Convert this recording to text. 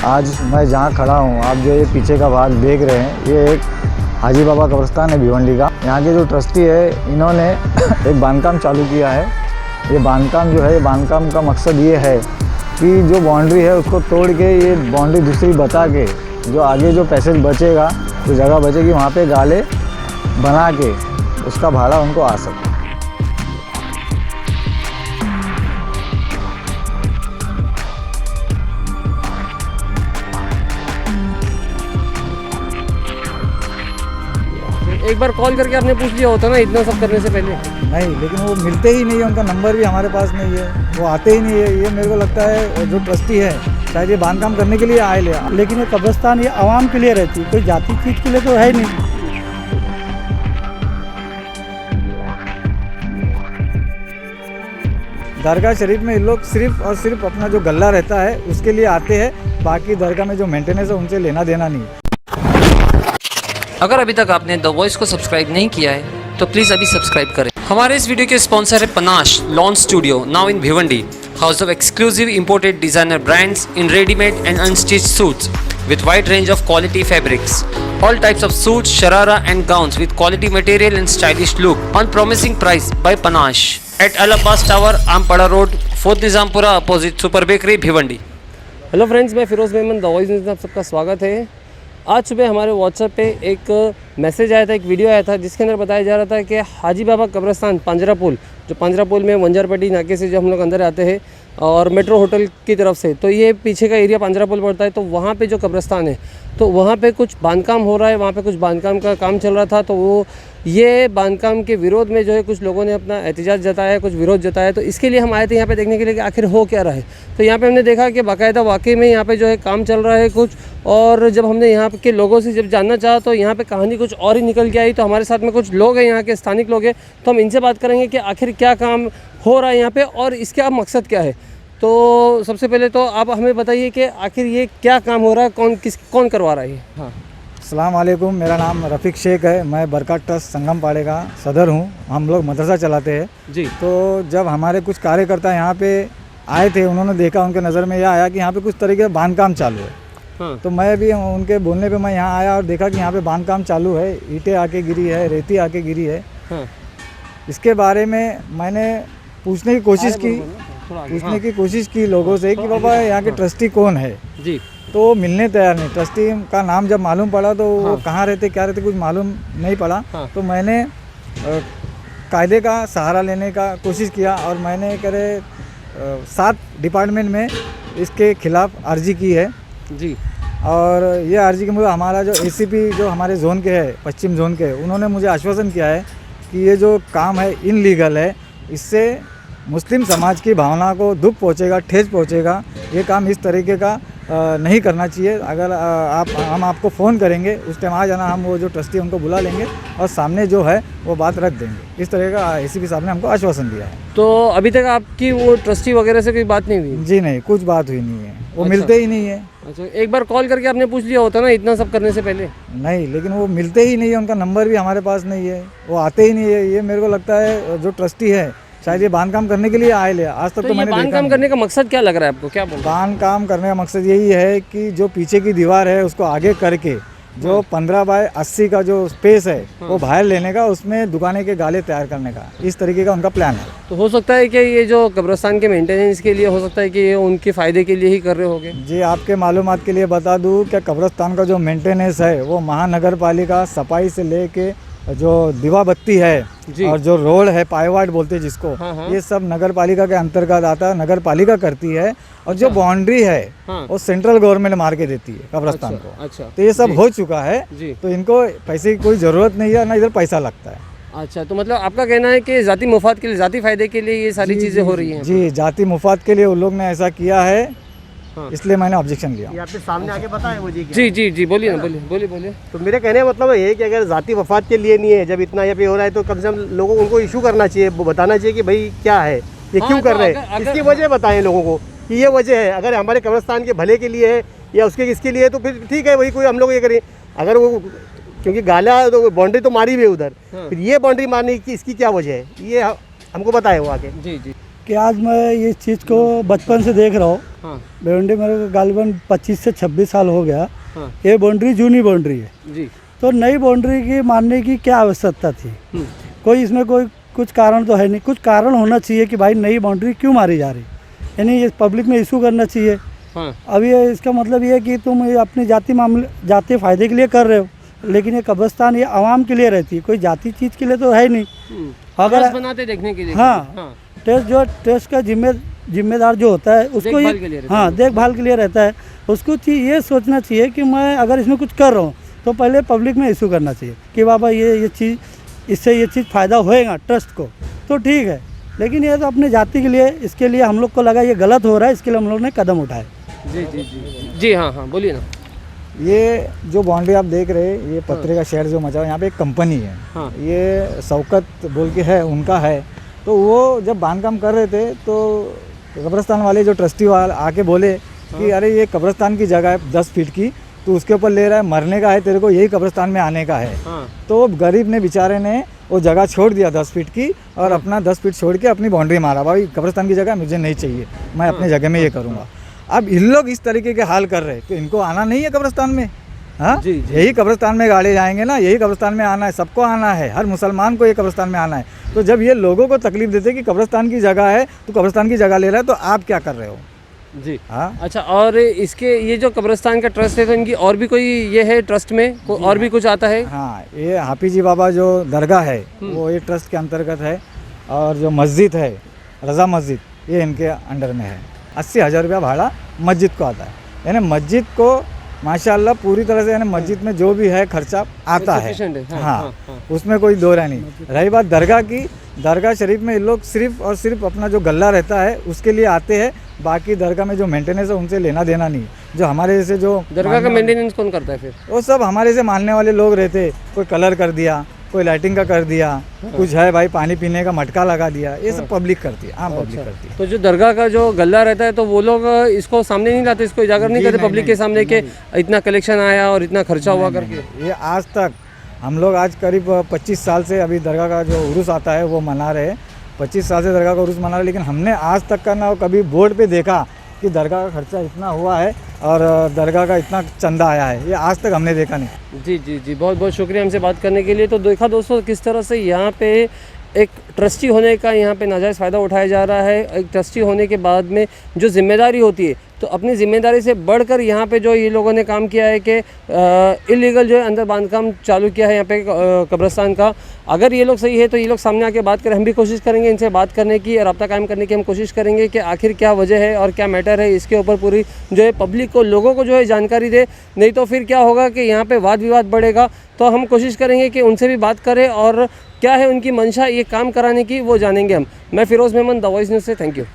आज मैं जहाँ खड़ा हूँ, आप जो ये पीछे का भाग देख रहे हैं, ये एक हाजी बाबा कब्रिस्तान है भिवंडी का। यहाँ के जो ट्रस्टी है, इन्होंने एक बांधकाम चालू किया है। ये बांधकाम जो है, बांधकाम का मकसद ये है कि जो बाउंड्री है उसको तोड़ के ये बाउंड्री दूसरी बता के जो आगे जो पैसेज बचेगा, जो जगह बचेगी, वहाँ पे गाले बना के उसका भाड़ा उनको आ सके। एक बार कॉल करके आपने पूछ लिया होता ना इतना सब करने से पहले? नहीं, लेकिन वो मिलते ही नहीं है, उनका नंबर भी हमारे पास नहीं है, वो आते ही नहीं है। ये मेरे को लगता है जो ट्रस्टी है शायद ये बांधकाम करने के लिए आए ले, लेकिन ये कब्रिस्तान ये आवाम के लिए रहती है, कोई जाति चीज के लिए तो है नहीं। दरगाह शरीफ में ये लोग सिर्फ और सिर्फ अपना जो गल्ला रहता है उसके लिए आते हैं, बाकी दरगाह में जो मेंटेनेंस है उनसे लेना देना नहीं है। अगर अभी तक आपने द वॉइस को सब्सक्राइब नहीं किया है तो प्लीज़ अभी सब्सक्राइब करें। हमारे इस वीडियो के स्पॉन्सर है Panache lawn studio, now in Bhiwandi, house of exclusive imported designer brands in readymade and unstitched suits with wide range of quality fabrics. All types of suits, sharara and gowns with quality material and stylish look on promising price by Panache at Al Abbas Tower, Ampada Road, Fort Nizampura opposite Super Bakery, Bhiwandi. Hello friends, मैं Firoz Memon the voice news में आप सबका स्वागत है। आज सुबह हमारे WhatsApp पे एक मैसेज आया था, एक वीडियो आया था जिसके अंदर बताया जा रहा था कि हाजी बाबा कब्रिस्तान पांजरा पुल, जो पांजरा पुल में वंजारपट्टी नाके से जो हम लोग अंदर आते हैं और मेट्रो होटल की तरफ से, तो ये पीछे का एरिया पांजरा पुल पड़ता है। तो वहाँ पे जो कब्रिस्तान है तो वहाँ पे कुछ बांधकाम हो रहा है, वहाँ पे कुछ बांधकाम का काम चल रहा था। तो वो ये बांधकाम के विरोध में जो है कुछ लोगों ने अपना एहतजाज जताया है, कुछ विरोध जताया है। तो इसके लिए हम आए थे यहाँ पे देखने के लिए कि आखिर हो क्या रहा है। तो यहाँ पे हमने देखा कि बाकायदा वाकई में यहाँ पे जो है काम चल रहा है कुछ, और जब हमने यहाँ के लोगों से जब जानना चाहा तो यहाँ पे कहानी कुछ और ही निकल के आई। तो हमारे साथ में कुछ लोग हैं, यहाँ के स्थानिक लोग हैं, तो हम इनसे बात करेंगे कि आखिर क्या काम हो रहा है यहाँ पे और इसका मकसद क्या है। तो सबसे पहले तो आप हमें बताइए कि आखिर ये क्या काम हो रहा है, कौन करवा रहा है ये? हाँ, अस्सलाम वालेकुम, मेरा नाम रफ़ीक शेख है, मैं बरकत ट्रस्ट संगम पाड़े का सदर हूँ। हम लोग मदरसा चलाते हैं जी। तो जब हमारे कुछ कार्यकर्ता यहाँ पे आए थे, उन्होंने देखा, उनके नज़र में यह आया कि यहाँ पे कुछ तरीके का बांधकाम चालू है। हाँ। तो मैं भी उनके बोलने पे मैं यहाँ आया और देखा कि यहाँ पे बांधकाम चालू है, ईंटें आके गिरी है, रेती आके गिरी है। हाँ। इसके बारे में मैंने पूछने की कोशिश की लोगों से कि बाबा यहाँ के ट्रस्टी कौन है जी। तो मिलने तैयार नहीं। ट्रस्टी का नाम जब मालूम पड़ा तो वो कहाँ रहते, क्या रहते, कुछ मालूम नहीं पड़ा। तो मैंने कायदे का सहारा लेने का कोशिश किया और मैंने 7 डिपार्टमेंट में इसके खिलाफ अर्जी की है जी। और ये अर्जी के मुझे हमारा जो एसीपी जो हमारे जोन के है, पश्चिम जोन के, उन्होंने मुझे आश्वासन किया है कि ये जो काम है इनलीगल है, इससे मुस्लिम समाज की भावना को दुख पहुँचेगा, ठेस पहुँचेगा। ये काम इस तरीके का नहीं करना चाहिए। अगर हम आपको फ़ोन करेंगे उस टाइम आ जाना, हम वो जो ट्रस्टी उनको बुला लेंगे और सामने जो है वो बात रख देंगे। इस तरह का एसीपी साहब ने हमको आश्वासन दिया है। तो अभी तक आपकी वो ट्रस्टी वगैरह से कोई बात नहीं हुई? जी नहीं, कुछ बात हुई नहीं है, वो अच्छा। मिलते ही नहीं है। अच्छा, एक बार कॉल करके आपने पूछ लिया होता ना इतना सब करने से पहले? नहीं, लेकिन वो मिलते ही नहीं है, उनका नंबर भी हमारे पास नहीं है, वो आते ही नहीं है। ये मेरे को लगता है जो ट्रस्टी है शायद ये बांधकाम करने के लिए आए ले। आज तक तो मैंने बांधकाम करने का मकसद क्या लग रहा है आपको, क्या बोल? बांधकाम करने का मकसद यही है कि जो पीछे की दीवार है उसको आगे करके जो 15 बाय 80 का जो स्पेस है वो बाहर लेने का, उसमें दुकानें के गाले तैयार करने का, इस तरीके का उनका प्लान है। तो हो सकता है कि ये जो कब्रिस्तान के मेंटेनेंस के लिए, हो सकता है कि ये उनके फ़ायदे के लिए ही कर रहे होंगे। जी, आपके मालूमात के लिए बता दूं कि कब्रिस्तान का जो मेंटेनेंस है वो महानगर पालिका, सफाई से लेके जो दीवा बत्ती है और जो रोड है, पायवाट बोलते हैं जिसको, ये सब नगर पालिका के अंतर्गत आता है, नगर पालिका करती है। और जो बाउंड्री है वो सेंट्रल गवर्नमेंट मार के देती है कब्रिस्तान को। अच्छा। तो ये सब हो चुका है, तो इनको पैसे की कोई ज़रूरत नहीं है, ना इधर पैसा लगता है। अच्छा, तो मतलब आपका कहना है कि ज़ाती मुफाद के लिए, ज़ाती फ़ायदे के लिए ये सारी चीज़ें हो रही हैं? जी, जाति मुफाद के लिए उन लोग ने ऐसा किया है, इसलिए मैंने ऑब्जेक्शन लिया। ये आपके सामने आके बताएं वो जी। जी, बोलिए ना, बोलिए। तो मेरे कहने का मतलब ये है कि अगर जाति मफाद के लिए नहीं है, जब इतना यहाँ पे हो रहा है तो कम से कम लोगों को उनको इशू करना चाहिए, वो बताना चाहिए कि भाई क्या है, ये क्यों कर रहे हैं, इसकी वजह बताएं लोगों को कि ये वजह है। अगर हमारे कब्रिस्तान के भले के लिए है या उसके इसके लिए, तो फिर ठीक है, वही कोई हम लोग ये करें। अगर वो क्योंकि गाला तो बाउंड्री तो मारी हुई है उधर, फिर ये बाउंड्री मारने की इसकी क्या वजह है, ये हमको बताए वो आके। जी। कि आज मैं ये चीज़ को बचपन से देख रहा हूँ। हाँ भिवंडी मेरे को गालिबन 25 से 26 साल हो गया। हाँ ये बाउंड्री जूनी बाउंड्री है, जी। तो नई बाउंड्री की मानने की क्या आवश्यकता थी? कोई इसमें कोई कुछ कारण तो है नहीं। कुछ कारण होना चाहिए कि भाई नई बाउंड्री क्यों मारी जा रही, यानी ये पब्लिक में इशू करना चाहिए। हाँ अब ये इसका मतलब ये है कि तुम ये अपने जाति फ़ायदे के लिए कर रहे हो, लेकिन ये कब्रिस्तान ये आवाम के लिए रहती है, कोई जाति चीज़ के लिए तो है नहीं। अगर अगर बनाते देखने के लिए। हाँ, ट्रस्ट का जिम्मेदार जो होता है उसको देखभाल के लिए रहता हाँ देखभाल के लिए रहता है। उसको ये सोचना चाहिए कि मैं अगर इसमें कुछ कर रहा हूँ तो पहले पब्लिक में इशू करना चाहिए कि बाबा ये चीज़, इससे ये चीज़ फ़ायदा होएगा ट्रस्ट को, तो ठीक है। लेकिन ये तो अपने जाति के लिए, इसके लिए हम लोग को लगा ये गलत हो रहा है, इसके लिए हम लोग ने कदम उठाए। जी जी जी जी। हाँ हाँ बोलिए ना। ये जो बाउंड्री आप देख रहे हैं, ये पत्थर का शहर जो मचा हुआ है, यहाँ पे एक कंपनी है। हाँ ये शौकत बोल के है, उनका है। तो वो जब बांधकाम कर रहे थे तो कब्रिस्तान वाले जो ट्रस्टी वाले आके बोले कि अरे ये कब्रिस्तान की जगह है 10 फीट की, तो उसके ऊपर ले रहा है, मरने का है तेरे को, यही कब्रिस्तान में आने का है। हाँ तो गरीब ने बेचारे ने वो जगह छोड़ दिया 10 फीट की, और अपना 10 फीट छोड़ के अपनी बाउंड्री मारा, भाई कब्रिस्तान की जगह मुझे नहीं चाहिए, मैं अपने जगह में ये करूँगा। अब इन लोग इस तरीके के हाल कर रहे हैं, तो इनको आना नहीं है कब्रिस्तान में? हाँ जी, जी। यही कब्रिस्तान में गाड़े जाएंगे ना, यही कब्रिस्तान में आना है, सबको आना है, हर मुसलमान को ये कब्रिस्तान में आना है। तो जब ये लोगों को तकलीफ देते कि कब्रिस्तान की जगह है, तो कब्रिस्तान की जगह ले रहा है, तो आप क्या कर रहे हो? जी। हाँ अच्छा, और इसके ये जो कब्रिस्तान का ट्रस्ट है, तो इनकी और भी कोई ये है ट्रस्ट में और भी कुछ आता है? हाँ, ये हाफिजी बाबा जो दरगाह है वो ये ट्रस्ट के अंतर्गत है, और जो मस्जिद है रज़ा मस्जिद, ये इनके अंडर में है। 80,000 रुपया भाड़ा मस्जिद को आता है, यानी मस्जिद को माशाल्लाह पूरी तरह से, यानी मस्जिद में जो भी है खर्चा आता है। Sufficient है, हाँ, हाँ, हाँ, हाँ। उसमें कोई दो राय नहीं। रही बात दरगाह की, दरगाह शरीफ में ये लोग सिर्फ और सिर्फ अपना जो गल्ला रहता है उसके लिए आते हैं, बाकी दरगाह में जो मेंटेनेंस है उनसे लेना देना नहीं। जो हमारे जैसे जो दरगाह का मेंटेनेंस कौन करता है फिर? वो सब हमारे से मानने वाले लोग रहते, कोई कलर कर दिया, कोई लाइटिंग का कर दिया, कुछ है भाई पानी पीने का मटका लगा दिया, ये सब पब्लिक करती है, आम पब्लिक करती है। तो जो दरगाह का जो गल्ला रहता है, तो वो लोग इसको सामने नहीं लाते, इसको उजागर नहीं करते पब्लिक के सामने कि इतना कलेक्शन आया और इतना खर्चा हुआ करके? ये आज तक हम लोग आज करीब 25 साल से अभी दरगाह का जो उर्स आता है वो मना रहे, 25 साल से दरगाह का उर्स मना रहे, लेकिन हमने आज तक का ना कभी बोर्ड पे देखा कि दरगाह का खर्चा इतना हुआ है और दरगाह का इतना चंदा आया है, ये आज तक हमने देखा नहीं। जी जी जी, बहुत बहुत शुक्रिया हमसे बात करने के लिए। तो देखा दोस्तों किस तरह से यहाँ पे एक ट्रस्टी होने का यहाँ पे नाजायज़ फ़ायदा उठाया जा रहा है। एक ट्रस्टी होने के बाद में जो जिम्मेदारी होती है, तो अपनी ज़िम्मेदारी से बढ़कर यहाँ पे जो ये लोगों ने काम किया है कि इलीगल जो है अंदर बांधकाम चालू किया है यहाँ पे कब्रिस्तान का। अगर ये लोग सही है तो ये लोग सामने आके बात करें, हम भी कोशिश करेंगे इनसे बात करने की, रब्ता कायम करने की हम कोशिश करेंगे कि आखिर क्या वजह है और क्या मैटर है, इसके ऊपर पूरी जो है पब्लिक को, लोगों को जो है जानकारी दे। नहीं तो फिर क्या होगा कि यहाँ पे वाद विवाद बढ़ेगा। तो हम कोशिश करेंगे कि उनसे भी बात करें और क्या है उनकी मंशा ये काम कराने की, वो जानेंगे हम। मैं Firoz Memon, the voice news से, थैंक यू।